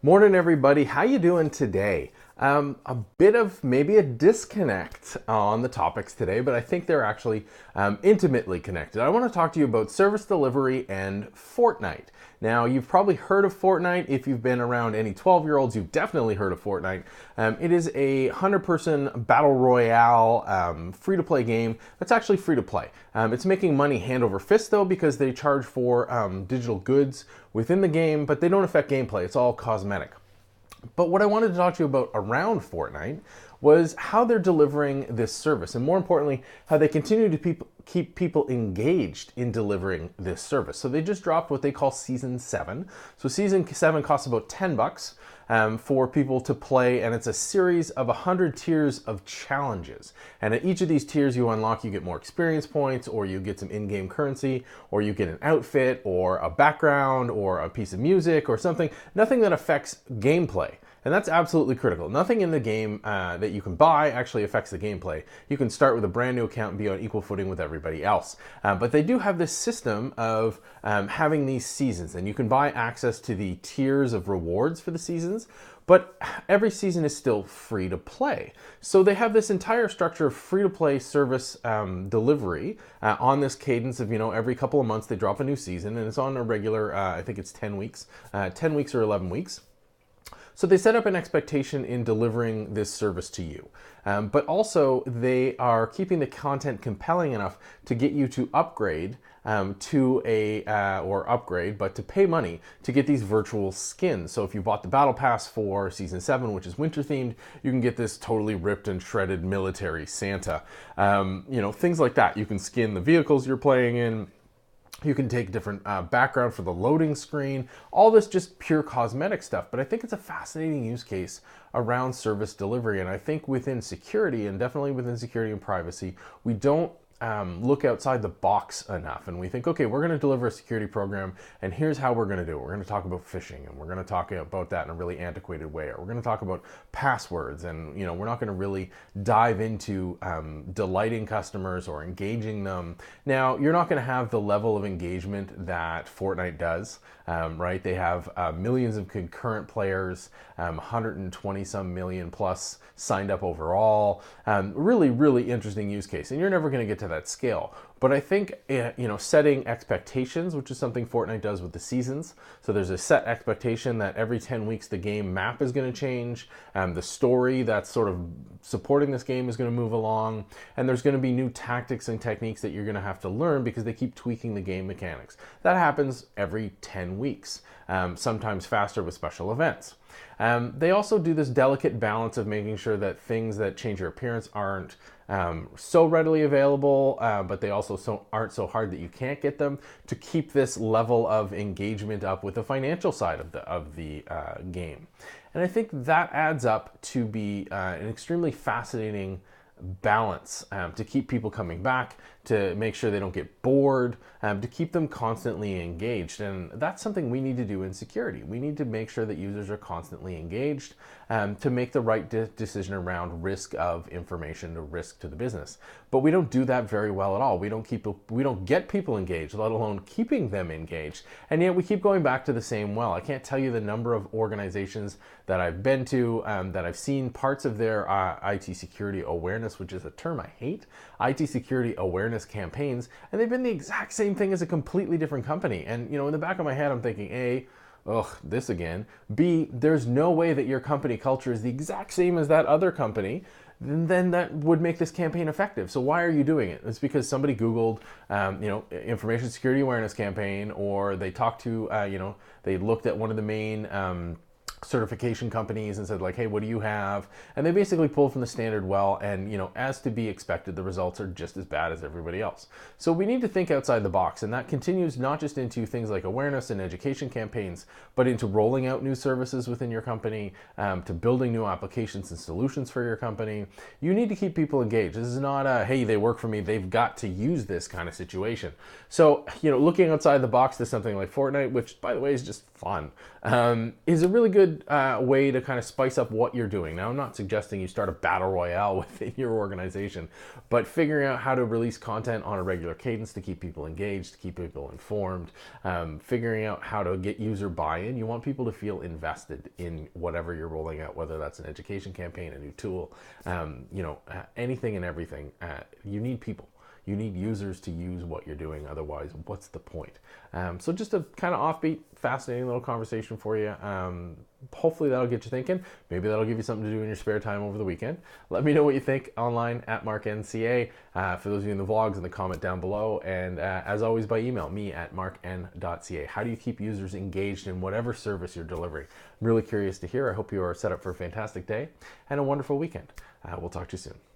Morning, everybody. How you doing today? A bit of maybe a disconnect on the topics today, but I think they're actually intimately connected. I want to talk to you about service delivery and Fortnite. Now, you've probably heard of Fortnite. If you've been around any 12-year-olds, you've definitely heard of Fortnite. It is a 100-person battle royale free-to-play game that's actually free-to-play. It's making money hand over fist, though, because they charge for digital goods within the game, but they don't affect gameplay. It's all cosmetic. But what I wanted to talk to you about around Fortnite was how they're delivering this service, and more importantly, how they continue to keep people engaged in delivering this service. So they just dropped what they call Season 7. So Season 7 costs about $10 for people to play, and it's a series of 100 tiers of challenges. And at each of these tiers you unlock, you get more experience points, or you get some in-game currency, or you get an outfit, or a background, or a piece of music, or something. Nothing that affects gameplay. And that's absolutely critical. Nothing in the game that you can buy actually affects the gameplay. You can start with a brand new account and be on equal footing with everybody else. But they do have this system of having these seasons, and you can buy access to the tiers of rewards for the seasons, but every season is still free to play. So they have this entire structure of free to play service delivery on this cadence of, every couple of months they drop a new season, and it's on a regular, I think it's 10 weeks or 11 weeks. So they set up an expectation in delivering this service to you. But also they are keeping the content compelling enough to get you to upgrade but to pay money to get these virtual skins. So if you bought the Battle Pass for Season 7, which is winter themed, you can get this totally ripped and shredded military Santa. Things like that. You can skin the vehicles you're playing in. You can take different background for the loading screen, all this just pure cosmetic stuff. But I think it's a fascinating use case around service delivery. And I think within security, and definitely within security and privacy, we don't look outside the box enough. And we think, okay, we're going to deliver a security program, and here's how we're going to do it. We're going to talk about phishing, and we're going to talk about that in a really antiquated way. Or we're going to talk about passwords, and we're not going to really dive into delighting customers or engaging them. Now, you're not going to have the level of engagement that Fortnite does, right? They have millions of concurrent players, 120 some million plus signed up overall. Really, really interesting use case, and you're never going to get to that scale. But I think, setting expectations, which is something Fortnite does with the seasons. So there's a set expectation that every 10 weeks the game map is going to change. The story that's sort of supporting this game is going to move along. And there's going to be new tactics and techniques that you're going to have to learn because they keep tweaking the game mechanics. That happens every 10 weeks, sometimes faster with special events. They also do this delicate balance of making sure that things that change your appearance aren't so readily available, but they also aren't so hard that you can't get them, to keep this level of engagement up with the financial side of the game. And I think that adds up to be an extremely fascinating balance to keep people coming back, to make sure they don't get bored, to keep them constantly engaged. And that's something we need to do in security. We need to make sure that users are constantly engaged to make the right decision around risk of information, to risk to the business. But we don't do that very well at all. We don't get people engaged, let alone keeping them engaged. And yet we keep going back to the same well. I can't tell you the number of organizations that I've been to, that I've seen parts of their IT security awareness, which is a term I hate, IT security awareness campaigns, and they've been the exact same thing as a completely different company. And in the back of my head, I'm thinking, A, ugh, this again. B, there's no way that your company culture is the exact same as that other company. Then that would make this campaign effective. So why are you doing it? It's because somebody Googled, information security awareness campaign, or they talked to, they looked at one of the main certification companies and said, like, hey, what do you have? And they basically pulled from the standard well, and as to be expected, the results are just as bad as everybody else. So we need to think outside the box, and that continues not just into things like awareness and education campaigns, but into rolling out new services within your company, to building new applications and solutions for your company. You need to keep people engaged. This is not a, hey, they work for me, they've got to use this kind of situation. So, looking outside the box to something like Fortnite, which by the way is just fun, is a really good good way to kind of spice up what you're doing. Now, I'm not suggesting you start a battle royale within your organization, but figuring out how to release content on a regular cadence to keep people engaged, to keep people informed, figuring out how to get user buy-in. You want people to feel invested in whatever you're rolling out, whether that's an education campaign, a new tool, anything and everything. You need people. You need users to use what you're doing. Otherwise, what's the point? So just a kind of offbeat, fascinating little conversation for you. Hopefully that'll get you thinking. Maybe that'll give you something to do in your spare time over the weekend. Let me know what you think online at MarkNCA. For those of you in the vlogs, in the comment down below. And as always, by email, me at markn.ca. How do you keep users engaged in whatever service you're delivering? I'm really curious to hear. I hope you are set up for a fantastic day and a wonderful weekend. We'll talk to you soon.